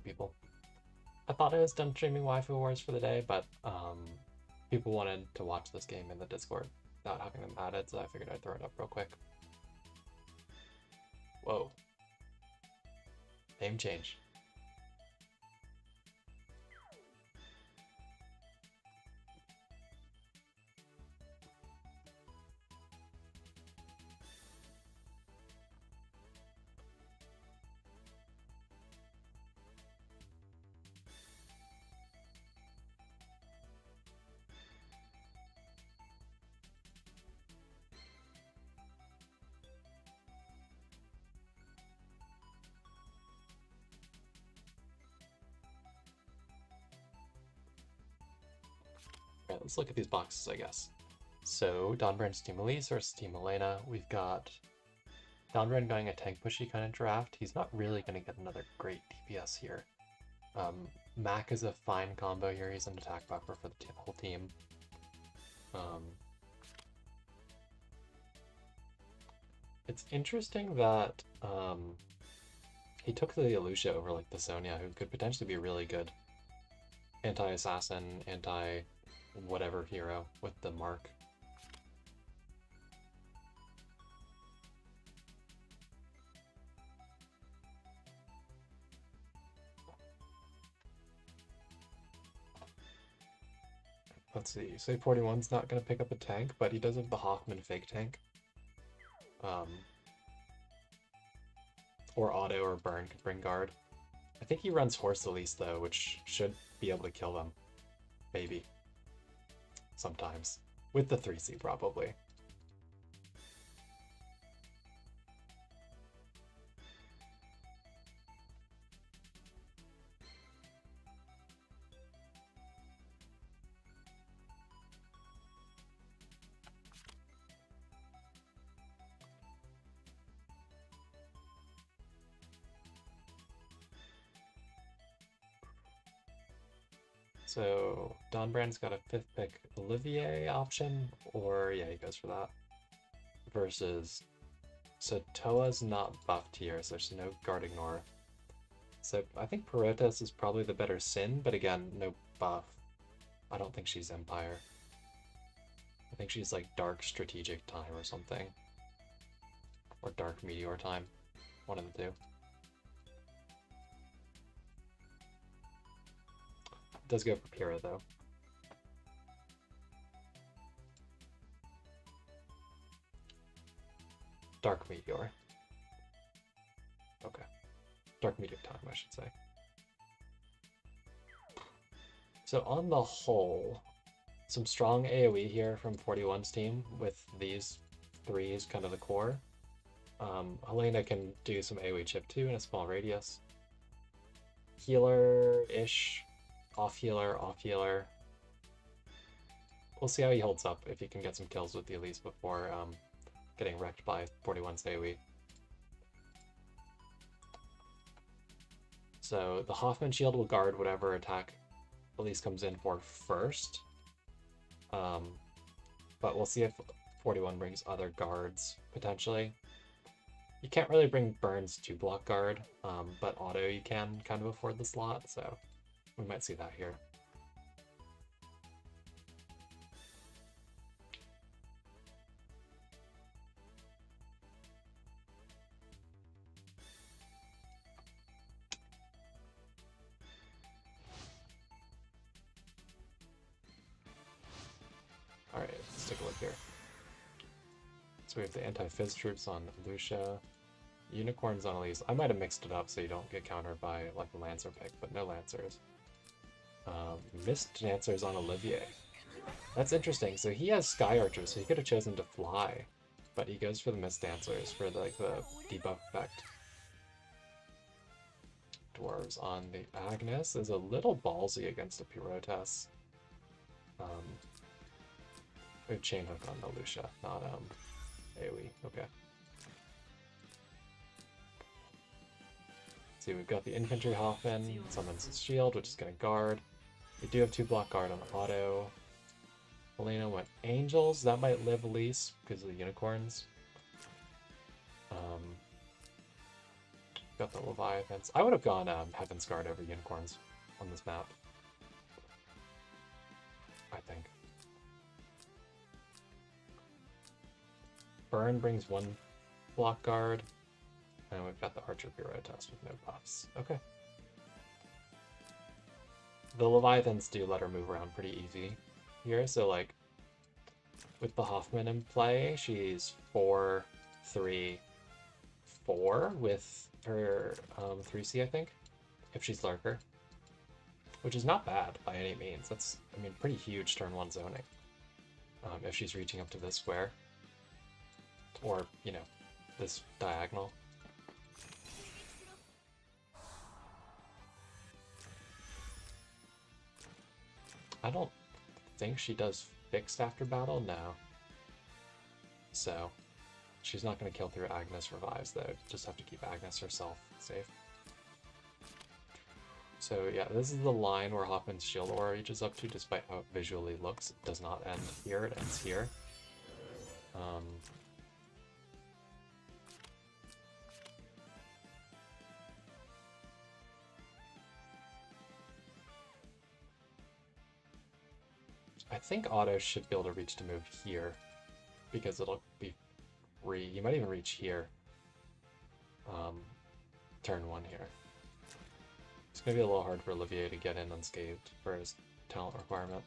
people. I thought I was done streaming Waifu Wars for the day, but people wanted to watch this game in the Discord without having them added, so I figured I'd throw it up real quick. Whoa. Name change. Alright, let's look at these boxes, I guess. So, Donbran's Team Elise versus Team Elena. We've got Donbran going a tank pushy kind of draft. He's not really going to get another great DPS here. Mac is a fine combo here. He's an attack buffer for the whole team. It's interesting that he took the Alusha over like the Sonya, who could potentially be a really good anti-assassin, anti-whatever hero with the mark. Let's see, Say41's not going to pick up a tank, but he does have the Hoffman fake tank. Or Auto or Burn could bring guard. I think he runs Horse Elise though, which should be able to kill them. Maybe. Sometimes. With the 3C probably. So Donbran's got a 5th pick Olivier option, or yeah, he goes for that. Versus, so Toa's not buffed here, so there's no guard ignore. So I think Perotas is probably the better Sin, but again, no buff. I don't think she's Empire. I think she's like Dark Strategic Time or something. Or Dark Meteor Time. One of the two. Does go for Pyrrha though. Dark Meteor. Okay. Dark Meteor Time, I should say. So on the whole, some strong AoE here from 41's team with these three is kind of the core. Helena can do some AoE chip too in a small radius. Healer-ish. Off healer, off healer. We'll see how he holds up, if he can get some kills with the Elise before getting wrecked by 41's AoE. So the Hoffman shield will guard whatever attack Elise comes in for first. But we'll see if 41 brings other guards, potentially. You can't really bring Burns to block guard, but auto you can kind of afford the slot, so we might see that here. Alright, let's take a look here. So we have the anti-fizz troops on Lucia, unicorns on Elise. I might have mixed it up so you don't get countered by like the Lancer pick, but no Lancers. Missed Dancers on Olivier. That's interesting. So he has Sky Archers, so he could have chosen to fly, but he goes for the Mist Dancers for the debuff effect. Dwarves on the Agnes is a little ballsy against a Pyrotas. We have Chain Hook on the Lucia, not AoE. Okay. See, we've got the Infantry Hoffman, summons his shield, which is going to guard. We do have 2 block guard on auto. Helena went Angels. That might live Elise because of the unicorns. Got the Leviathans. I would have gone Heaven's Guard over Unicorns on this map. I think. Burn brings one block guard. And we've got the Archer Bureau test with no buffs. Okay. The Leviathans do let her move around pretty easy here, so like with the Hoffman in play, she's 4, 3, 4 with her 3C, I think, if she's Lurker. Which is not bad by any means. That's, I mean, pretty huge turn 1 zoning. If she's reaching up to this square. Or, you know, this diagonal. I don't think she does fixed after battle, no. So, she's not going to kill through Agnes Revives, though. Just have to keep Agnes herself safe. So yeah, this is the line where Hoffman's Shield Aura reaches up to, despite how it visually looks. It does not end here, it ends here. I think Otto should be able to reach to move here, because it'll be free. He might even reach here. Turn 1 here. It's going to be a little hard for Olivier to get in unscathed for his talent requirement.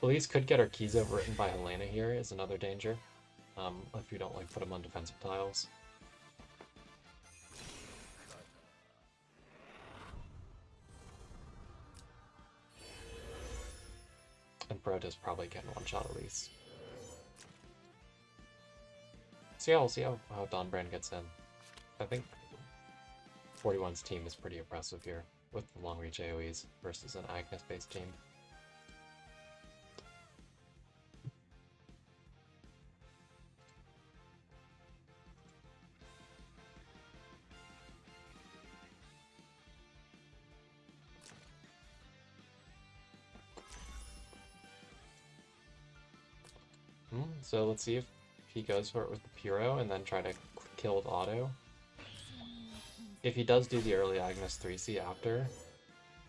Elise could get her keys overwritten by Helena here is another danger. If you don't like put them on defensive tiles. And Protoss probably can one-shot Elise. So yeah, we'll see how Donbran gets in. I think 41's team is pretty impressive here with the long-reach AoEs versus an Agnes-based team. So let's see if he goes for it with the Puro and then try to kill with auto. If he does do the early Agnes 3C after,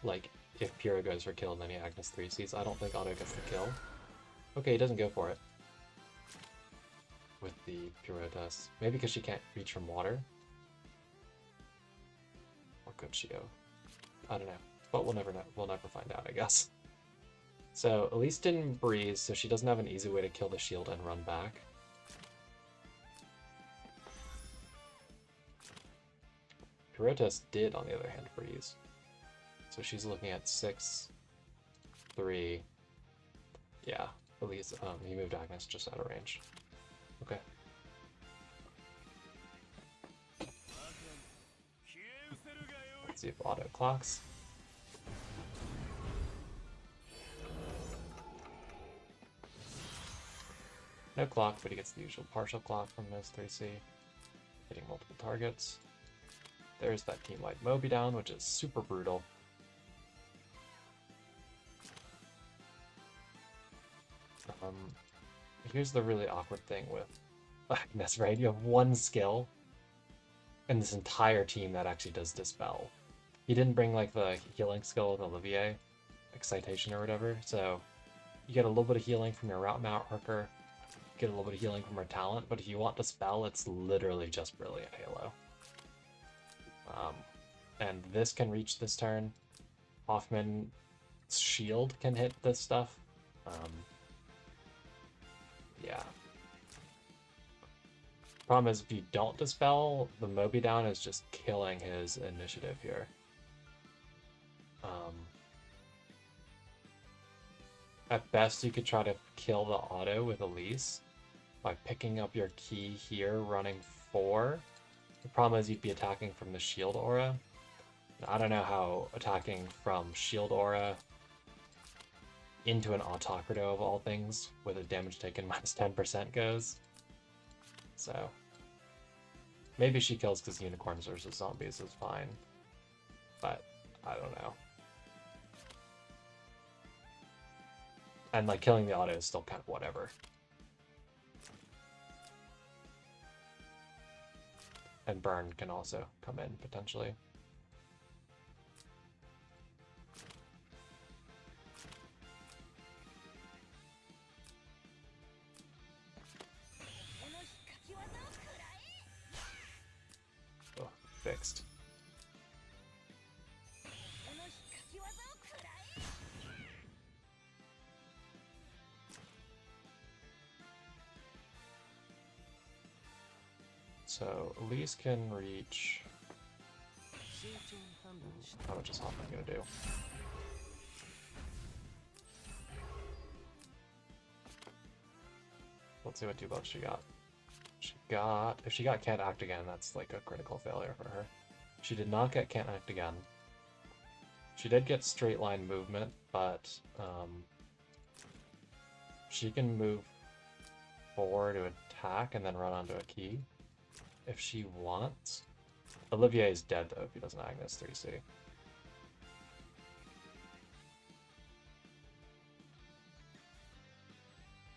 like if Puro goes for kill and then he Agnes 3Cs, I don't think auto gets the kill. Okay, he doesn't go for it with the Puro test. Maybe because she can't reach from water. Or could she go? I don't know. But we'll never know. We'll never find out, I guess. So Elise didn't breeze, so she doesn't have an easy way to kill the shield and run back. Protoss did, on the other hand, breeze. So she's looking at 6, 3. Yeah, Elise, he moved Agnes just out of range. Okay. Let's see if auto clocks. No clock, but he gets the usual partial clock from this 3C. Hitting multiple targets. There's that team-wide Moby down, which is super brutal. Here's the really awkward thing with Agnes, right? You have one skill in this entire team that actually does Dispel. He didn't bring like the healing skill with Olivier, Excitation or whatever, so you get a little bit of healing from your route marker, get a little bit of healing from her talent, but if you want Dispel, it's literally just Brilliant Halo. And this can reach this turn. Hoffman's shield can hit this stuff. Yeah. Problem is, if you don't Dispel, the Moby down is just killing his initiative here. At best, you could try to kill the auto with Elise by picking up your key here, running 4. The problem is you'd be attacking from the shield aura. I don't know how attacking from shield aura into an Autocrato of all things with a damage taken minus 10% goes. So Maybe she kills because unicorns versus zombies is fine. But I don't know. And like killing the auto is still kind of whatever. And burn can also come in potentially. Oh, fixed. So Elise can reach. How much is Hoffman gonna do? Let's see what debuff she got. If she got Can't Act Again, that's like a critical failure for her. She did not get Can't Act Again. She did get straight line movement, but she can move forward to attack and then run onto a key if she wants. Olivier is dead though if he doesn't Agnes 3C.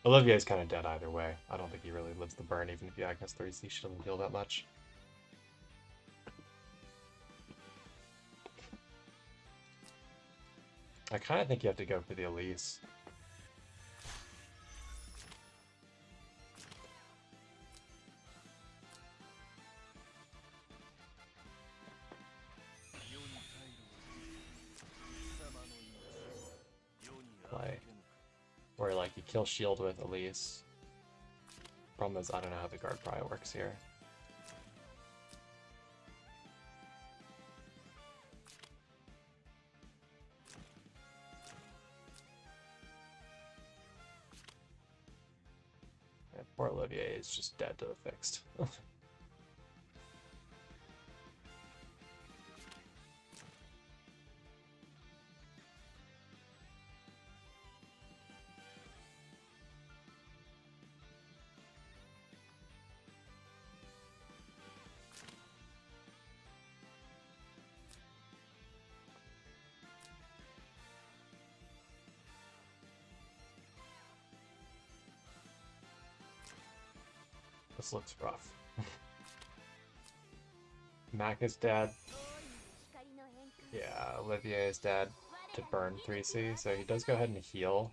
Olivier's kind of dead either way. I don't think he really lives the burn, even if you Agnes 3C, she doesn't deal that much. I kind of think you have to go for the Elise. Where like you kill shield with Elise. Problem is I don't know how the guard pry works here. Yeah, poor Olivier is just dead to the fixed. This looks rough. Mac is dead. Yeah, Olivier is dead to burn 3C, so he does go ahead and heal.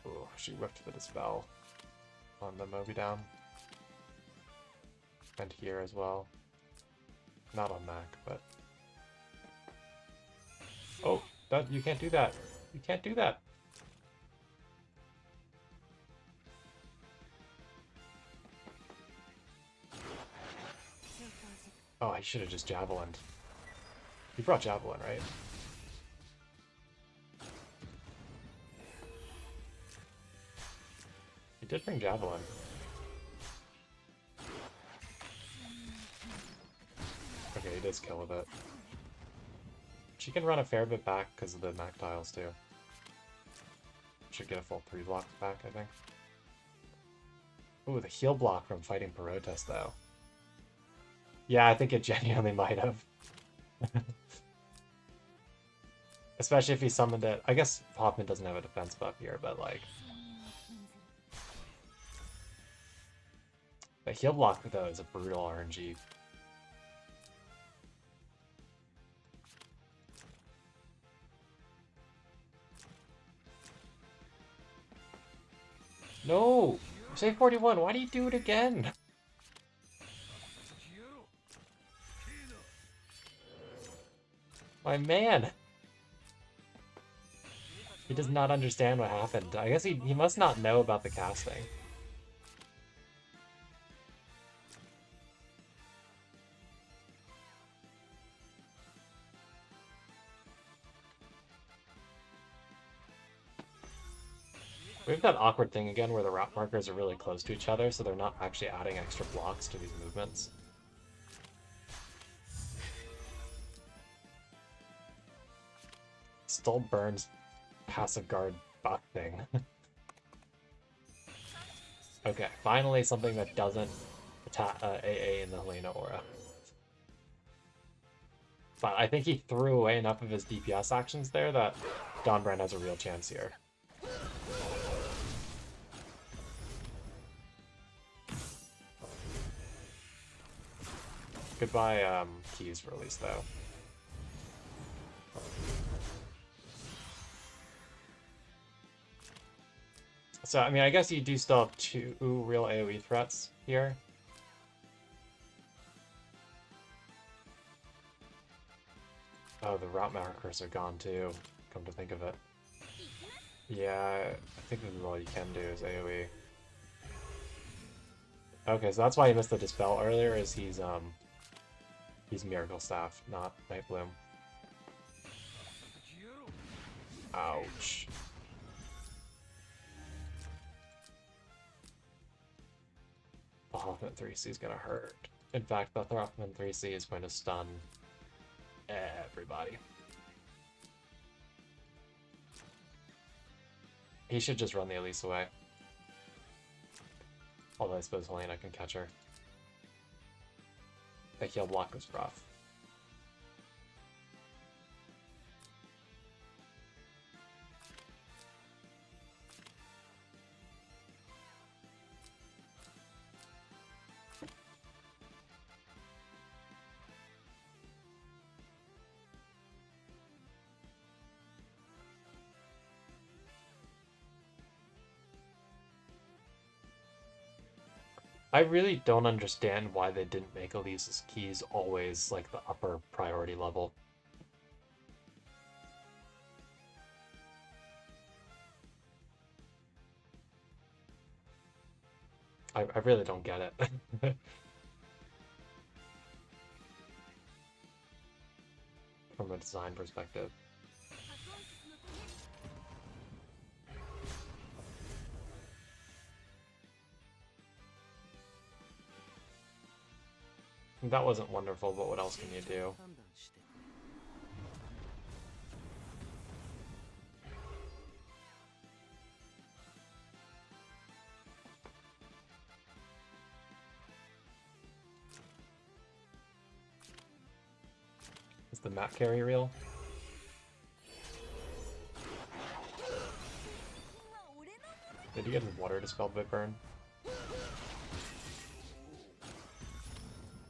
Ooh, she whiffed the dispel on the Moby down. And here as well. Not on Mac, but... Oh, that, you can't do that. You can't do that. Oh, I should have just javelined. You brought javelin, right? You did bring javelin. Okay, he does kill a bit. She can run a fair bit back because of the Mac tiles too. Should get a full 3 block back, I think. Ooh, the heal block from fighting Perotas though. Yeah, I think it genuinely might have. Especially if he summoned it. I guess Hoffman doesn't have a defense buff here, but like... The heal block though is a brutal RNG. No! Say41, why do you do it again? My man! He does not understand what happened. I guess he must not know about the casting. We have that awkward thing again where the route markers are really close to each other, so they're not actually adding extra blocks to these movements. Still burns passive guard buck thing. Okay, finally something that doesn't AA in the Helena aura. But I think he threw away enough of his DPS actions there that Donbran has a real chance here. Goodbye, keys release though. So, I mean, I guess you do still have 2 real AoE threats here. Oh, the route markers are gone too, come to think of it. Yeah, I think this is all you can do is AoE. Okay, so that's why he missed the Dispel earlier, is he's Miracle Staff, not Night Bloom. Ouch. The Hoffman 3C is gonna hurt. In fact, the Hoffman 3C is going to stun everybody. He should just run the Elise away. Although I suppose Helena can catch her. The heal block was rough. I really don't understand why they didn't make Elise's keys always like the upper priority level. I really don't get it. From a design perspective. That wasn't wonderful, but what else can you do? Is the map carry real? Did he get his water dispelled by burn?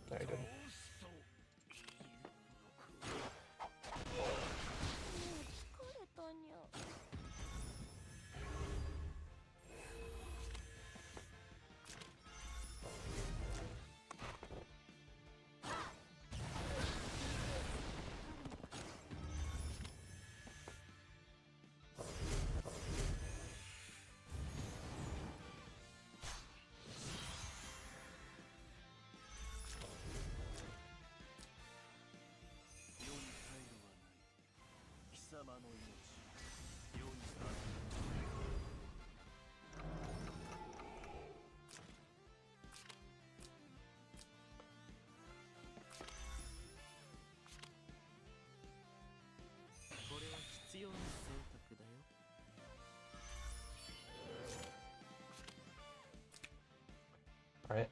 No, he didn't. Alright,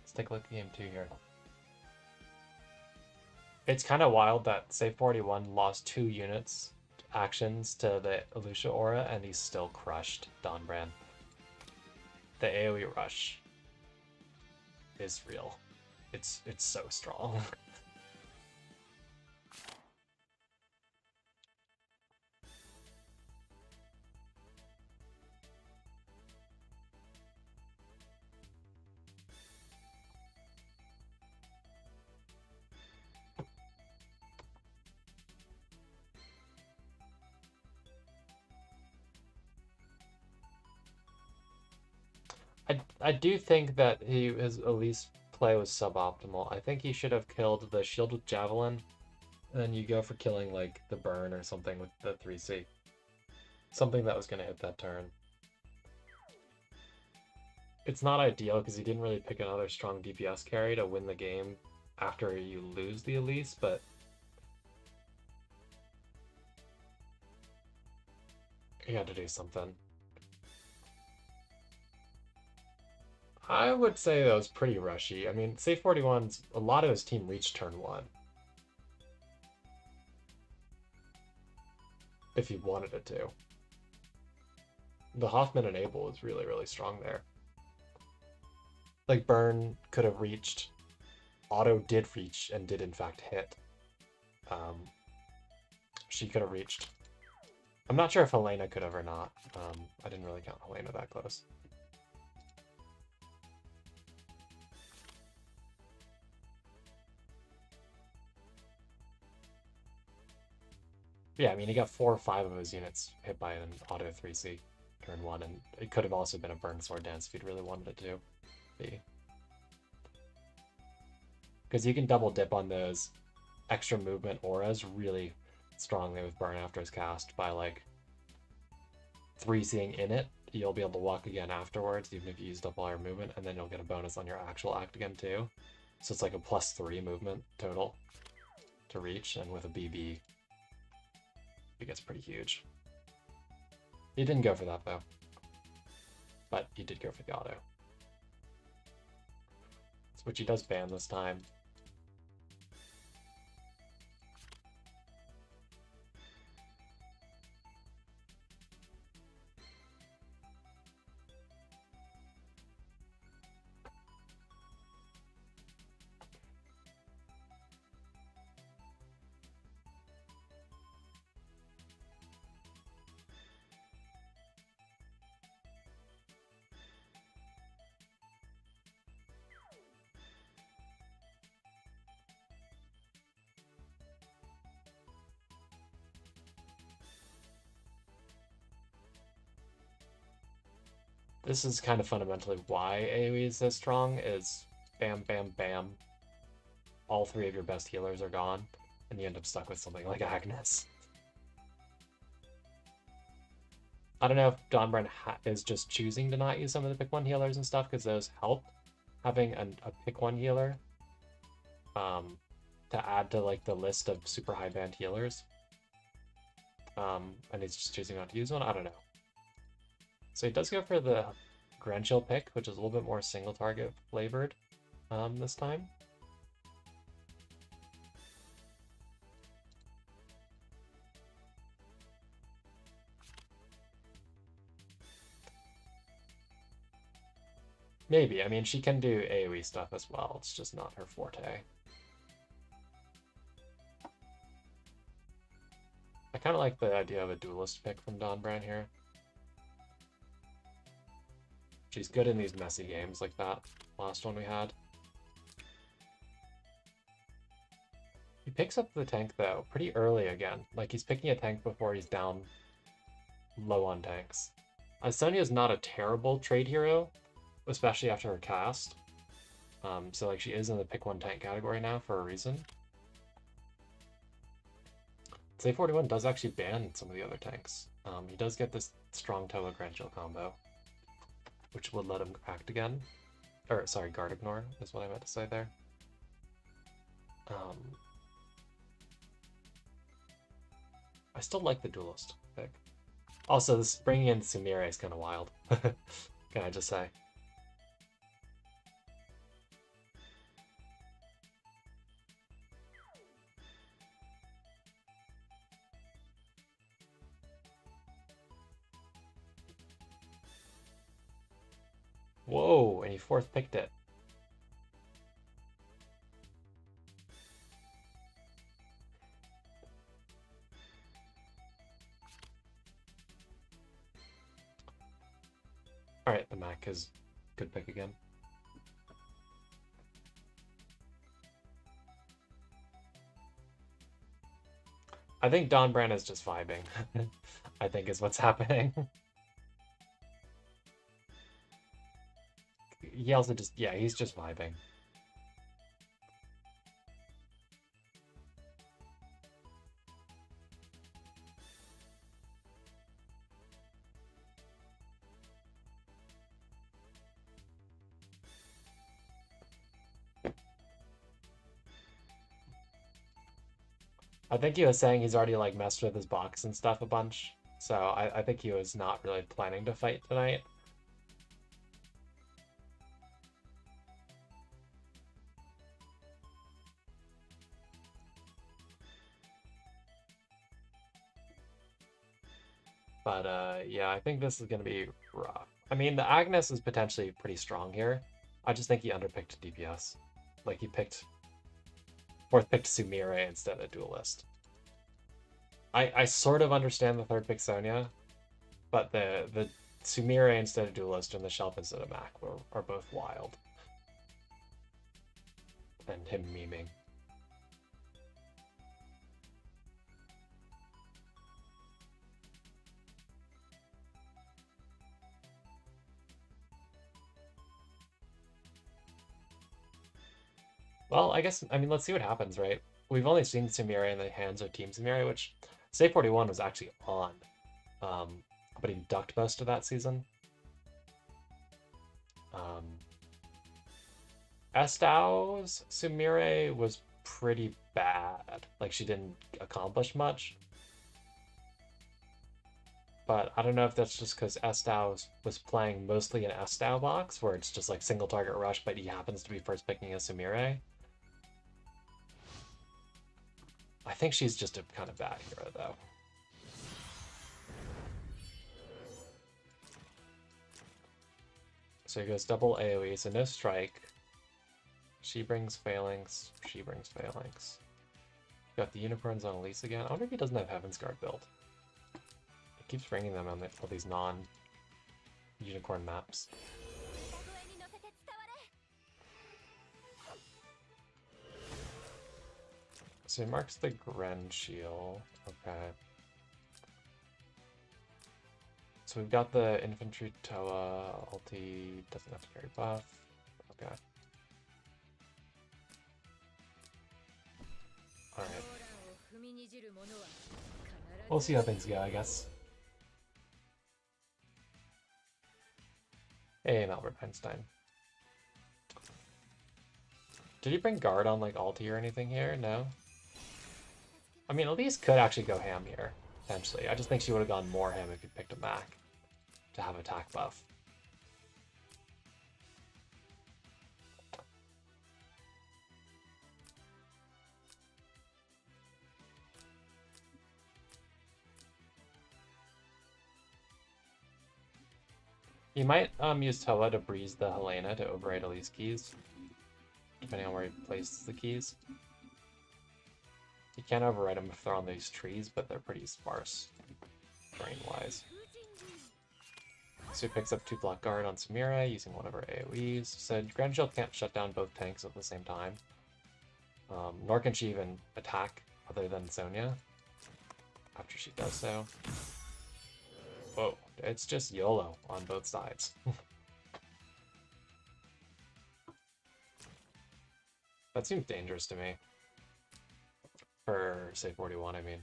let's take a look at game 2 here. It's kind of wild that Say41 lost 2 units actions to the Lucia aura and he's still crushed Donbran. The AoE rush is real. It's so strong. I do think that his Elise play was suboptimal. I think he should have killed the shield with Javelin, and then you go for killing like the burn or something with the 3C. Something that was going to hit that turn. It's not ideal because he didn't really pick another strong DPS carry to win the game after you lose the Elise, but he had to do something. I would say that was pretty rushy. I mean, Say41's, a lot of his team reached turn 1. If he wanted it to. The Hoffman enable was really, really strong there. Like, Burn could have reached. Otto did reach and did in fact hit. She could have reached. I'm not sure if Helena could have or not. I didn't really count Helena that close. Yeah, I mean, he got 4 or 5 of his units hit by an auto 3C turn 1, and it could have also been a burn sword dance if he'd really wanted it to be. Because you can double dip on those extra movement auras really strongly with burn after his cast by like 3C'ing in it. You'll be able to walk again afterwards, even if you used up all your movement, and then you'll get a bonus on your actual act again too. So it's like a +3 movement total to reach, and with a BB, it gets pretty huge. He didn't go for that though, but he did go for the auto, which he does ban this time. This is kind of fundamentally why AoE is so strong, is bam, bam, bam. All 3 of your best healers are gone, and you end up stuck with something like Agnes. I don't know if Donbran is just choosing to not use some of the pick 1 healers and stuff, because those help. Having a pick 1 healer to add to like the list of super high band healers. And he's just choosing not to use one, I don't know. So he does go for the Grandchill pick, which is a little bit more single target flavored this time. Maybe. I mean, she can do AoE stuff as well. It's just not her forte. I kind of like the idea of a duelist pick from Donbran here. She's good in these messy games like that last one we had. He picks up the tank, though, pretty early again. Like, he's picking a tank before he's down low on tanks. Sonya is not a terrible trade hero, especially after her cast. So like she is in the pick 1 tank category now for a reason. Say41 does actually ban some of the other tanks. He does get this strong Toa Grandchill combo, which would let him act again. Or sorry, guard ignore is what I meant to say there. I still like the duelist pick. Also, this bringing in Sumire is kind of wild. Can I just say? Whoa, and he 4th picked it. Alright, the Mac is good pick again. I think Donbran is just vibing. I think is what's happening. He also just, yeah, he's just vibing. I think he was saying he's already like messed with his box and stuff a bunch. So I think he was not really planning to fight tonight. But yeah, I think this is going to be rough. I mean, the Agnes is potentially pretty strong here. I just think he underpicked DPS. Like, he picked... Fourth picked Sumire instead of Duelist. I sort of understand the third pick Sonya, but the Sumire instead of Duelist and the Shelf instead of Mac are both wild. And him memeing. Well, I mean, let's see what happens, right? We've only seen Sumire in the hands of Team Sumire, which Say41 was actually on. But he ducked most of that season. Estau's Sumire was pretty bad. Like, she didn't accomplish much. But I don't know if that's just because Estau was playing mostly an Estau box, where it's just like single target rush, but he happens to be first picking a Sumire. I think she's just a kind of bad hero, though. So he goes double AoE, so no strike. She brings Phalanx, she brings Phalanx. Got the Unicorns on Elise again. I wonder if he doesn't have Heaven's Guard built. He keeps bringing them on all these non-Unicorn maps. So he marks the Gren Shield. Okay. So we've got the Infantry Toa, ulti, doesn't have to carry buff. Okay. Alright. We'll see how things go, I guess. Hey, Albert Einstein. Did he bring guard on like ulti or anything here? No? I mean, Elise could actually go ham here, potentially. I just think she would have gone more ham if he picked a Mac to have attack buff. He might use Toa to breeze the Helena to override Elise keys, depending on where he places the keys. You can't override them if they're on these trees, but they're pretty sparse, brain-wise. So he picks up 2 block guard on Sumire, using one of her AoEs. So Grand Shield can't shut down both tanks at the same time. Nor can she even attack other than Sonya after she does so. Whoa, it's just YOLO on both sides. That seems dangerous to me. For Say41, I mean.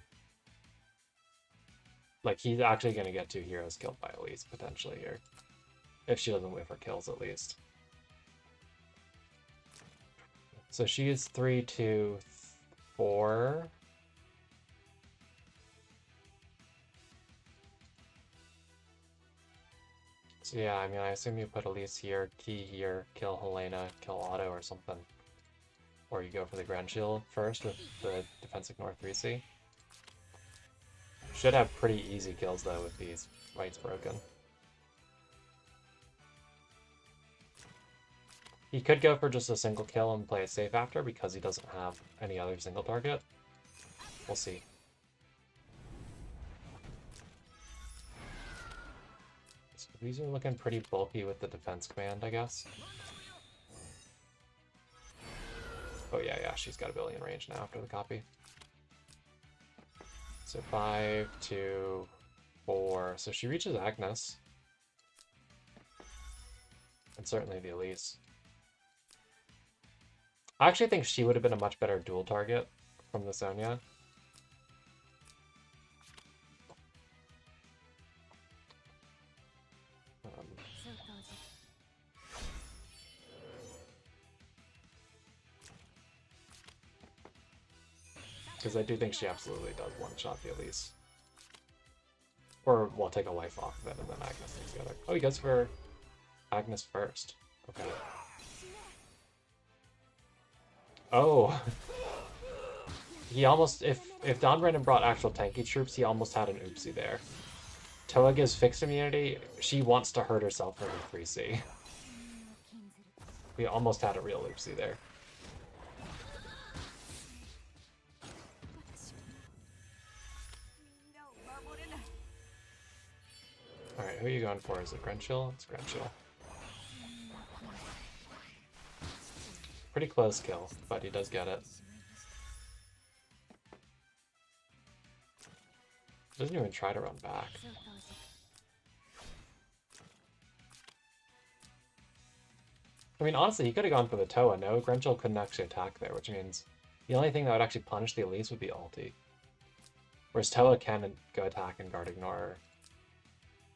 Like, he's actually going to get 2 heroes killed by Elise, potentially, here. If she doesn't whiff her kills, at least. So she is 3, 2, 4. So yeah, I mean, I assume you put Elise here, key here, kill Helena, kill Otto or something. Or you go for the Grand Shield first with the Defense Ignore 3C. Should have pretty easy kills though with these rights broken. He could go for just a single kill and play it safe after because he doesn't have any other single target. We'll see. So these are looking pretty bulky with the defense command, I guess. Oh yeah, she's got a billion range now after the copy. So 5, 2, 4. So she reaches Agnes. And certainly the Elise. I actually think she would have been a much better dual target from the Sonya. Because I do think she absolutely does one-shot the Elise. Or, well, take a life off of it and then Agnes takes the other. Oh, he goes for Agnes first. Okay. Oh! He almost, if Donbran brought actual tanky troops, he almost had an oopsie there. Toa gives fixed immunity, she wants to hurt herself for her 3C. We almost had a real oopsie there. Alright, who are you going for? Is it Grenchill? It's Grenchill. Pretty close kill, but he does get it. Doesn't even try to run back. I mean, honestly, he could have gone for the Toa. No, Grenchill couldn't actually attack there, which means the only thing that would actually punish the Elise would be ulti. Whereas Toa can go attack and guard ignore.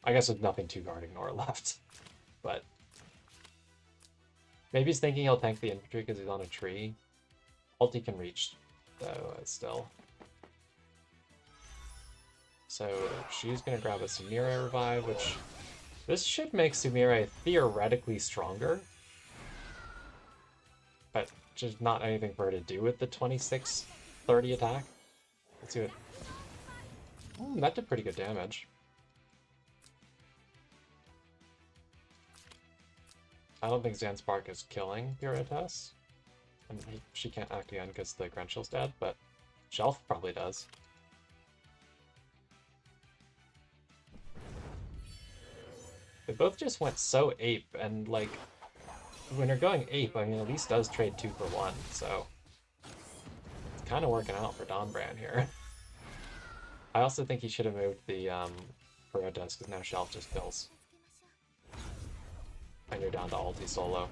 I guess with nothing to guard ignore left. But maybe he's thinking he'll tank the infantry because he's on a tree. Ulti can reach, though, still. So she's going to grab a Sumire revive, which... This should make Sumire theoretically stronger. But just not anything for her to do with the 26-30 attack. Let's see what... Ooh, that did pretty good damage. I don't think Zandspark is killing Puritas. And she can't act again because the Grenchill's dead, but Shelf probably does. They both just went so ape, and like, when you're going ape, I mean, Elise does trade 2 for 1, so it's kind of working out for Donbran here. I also think he should have moved the Puritas, because now Shelf just kills. And you're down to ulti solo.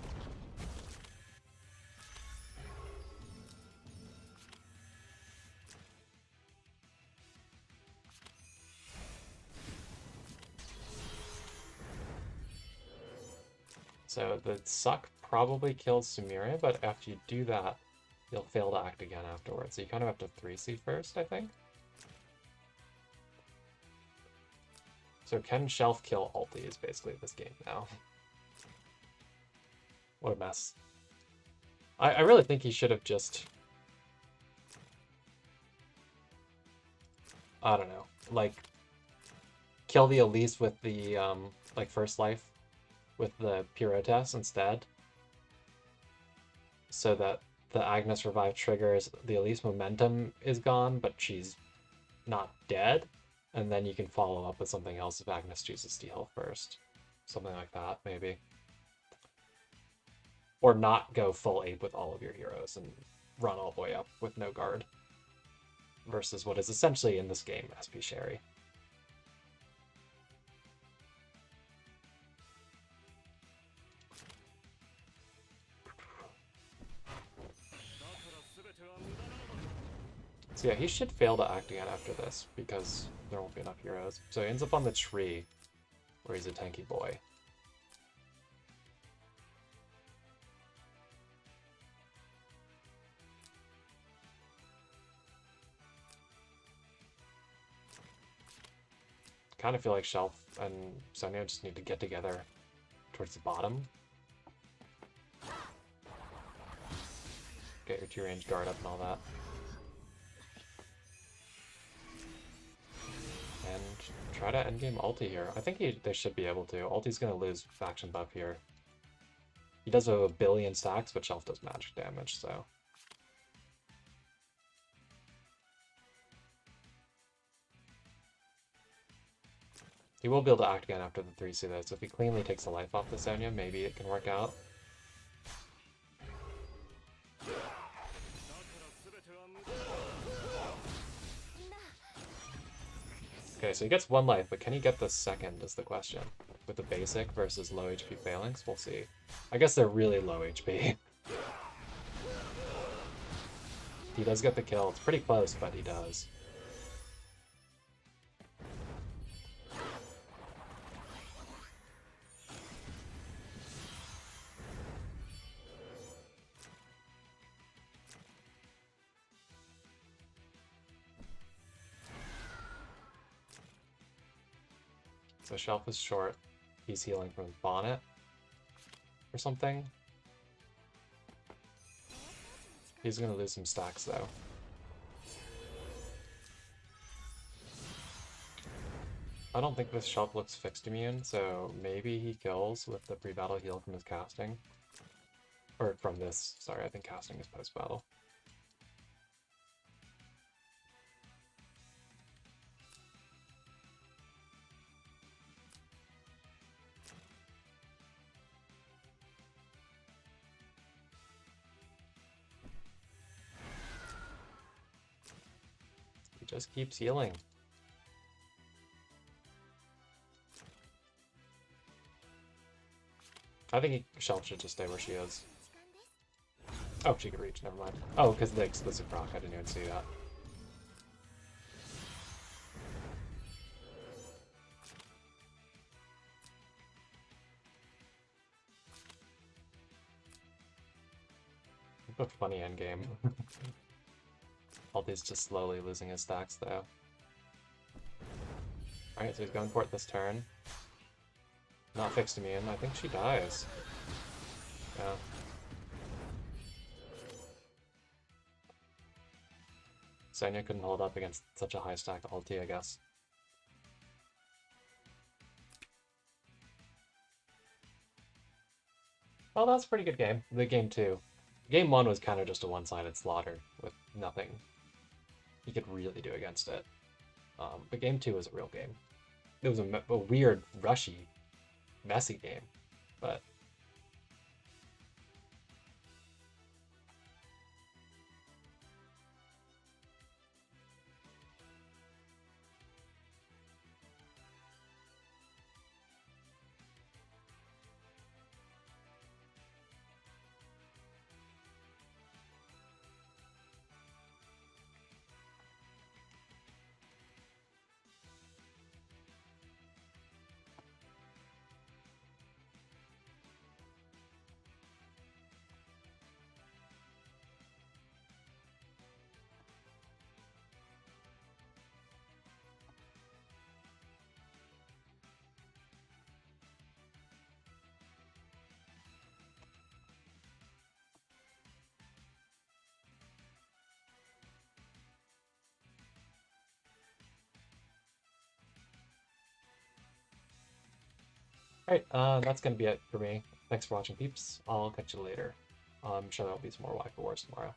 So the suck probably kills Sumire, but after you do that, you'll fail to act again afterwards. So you kind of have to 3C first, I think. So can Shelf kill ulti is basically this game now. What a mess. I really think he should have just... I don't know. Like, kill the Elise with the, like, first life with the Puritas instead. So that the Agnes revive triggers, the Elise momentum is gone, but she's not dead. And then you can follow up with something else if Agnes chooses to heal first. Something like that, maybe. Or not go full ape with all of your heroes and run all the way up with no guard. Versus what is essentially in this game SP Sherry. So yeah, he should fail to act again after this, because there won't be enough heroes. So he ends up on the tree, where he's a tanky boy. Kind of feel like Shelf and Sonya just need to get together towards the bottom. Get your 2-range guard up and all that. And try to endgame ulti here. I think they should be able to. Ulti's going to lose faction buff here. He does have a billion stacks, but Shelf does magic damage, so... He will be able to act again after the 3C though, so if he cleanly takes the life off the Sonya, maybe it can work out. Okay, so he gets 1 life, but can he get the second is the question. With the basic versus low HP phalanx, we'll see. I guess they're really low HP. He does get the kill. It's pretty close, but he does. So Shelf is short. He's healing from his bonnet or something. He's gonna lose some stacks though. I don't think this shelf looks fixed immune, so maybe he kills with the pre-battle heal from his casting. Or from this, sorry, I think casting is post-battle. He just keeps healing. I think Shelf should just stay where she is. Oh, she could reach, never mind. Oh, because the exclusive proc, I didn't even see that. A funny endgame. Aldi's just slowly losing his stacks, though. Alright, so he's going for it this turn. Not fixed immune. I think she dies. Yeah. Sonya couldn't hold up against such a high stack ulti, I guess. Well, that's a pretty good game. The game 2. Game 1 was kind of just a one-sided slaughter with nothing he could really do against it. But game 2 was a real game. It was a weird, rushy, messy game, but alright, that's gonna be it for me. Thanks for watching, peeps. I'll catch you later. I'm sure there'll be some more Waifu Wars tomorrow.